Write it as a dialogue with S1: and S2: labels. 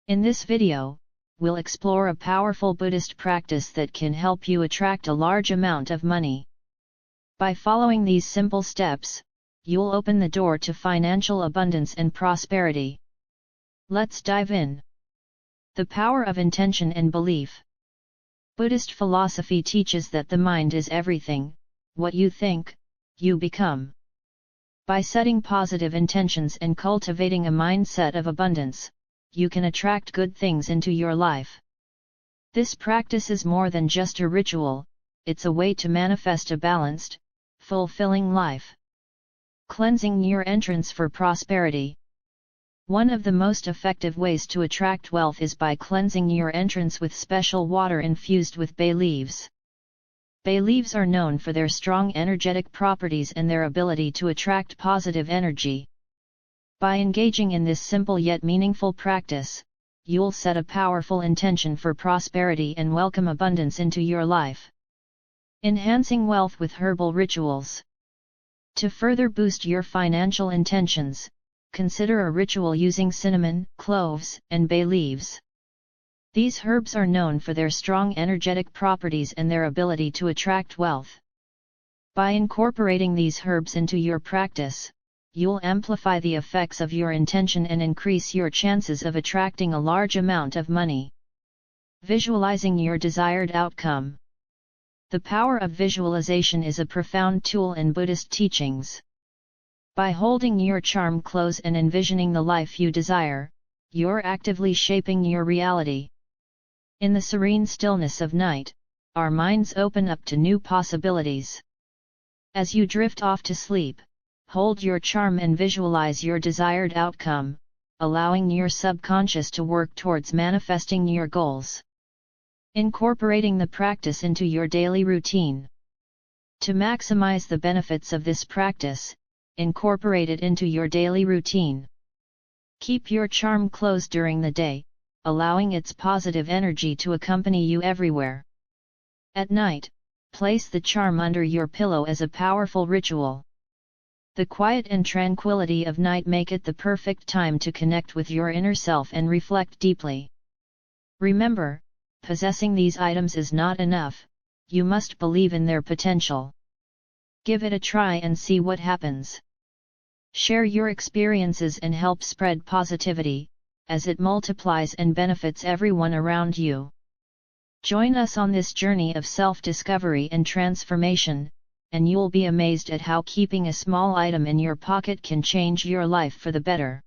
S1: In this video, we'll explore a powerful Buddhist practice that can help you attract a large amount of money. By following these simple steps, you'll open the door to financial abundance and prosperity. Let's dive in. The power of intention and belief. Buddhist philosophy teaches that the mind is everything. What you think, you become. By setting positive intentions and cultivating a mindset of abundance, you can attract good things into your life. This practice is more than just a ritual, it's a way to manifest a balanced, fulfilling life. Cleansing your entrance for prosperity. One of the most effective ways to attract wealth is by cleansing your entrance with special water infused with bay leaves. Bay leaves are known for their strong energetic properties and their ability to attract positive energy. By engaging in this simple yet meaningful practice, you'll set a powerful intention for prosperity and welcome abundance into your life. Enhancing wealth with herbal rituals. To further boost your financial intentions, consider a ritual using cinnamon, cloves, and bay leaves. These herbs are known for their strong energetic properties and their ability to attract wealth. By incorporating these herbs into your practice, you'll amplify the effects of your intention and increase your chances of attracting a large amount of money. Visualizing your desired outcome. The power of visualization is a profound tool in Buddhist teachings. By holding your charm close and envisioning the life you desire, you're actively shaping your reality. In the serene stillness of night, our minds open up to new possibilities. As you drift off to sleep, hold your charm and visualize your desired outcome, allowing your subconscious to work towards manifesting your goals. Incorporating the practice into your daily routine. To maximize the benefits of this practice, incorporate it into your daily routine. Keep your charm closed during the day, allowing its positive energy to accompany you everywhere. At night, place the charm under your pillow as a powerful ritual. The quiet and tranquility of night make it the perfect time to connect with your inner self and reflect deeply. Remember, possessing these items is not enough, you must believe in their potential. Give it a try and see what happens. Share your experiences and help spread positivity, as it multiplies and benefits everyone around you. Join us on this journey of self-discovery and transformation, and you'll be amazed at how keeping a small item in your pocket can change your life for the better.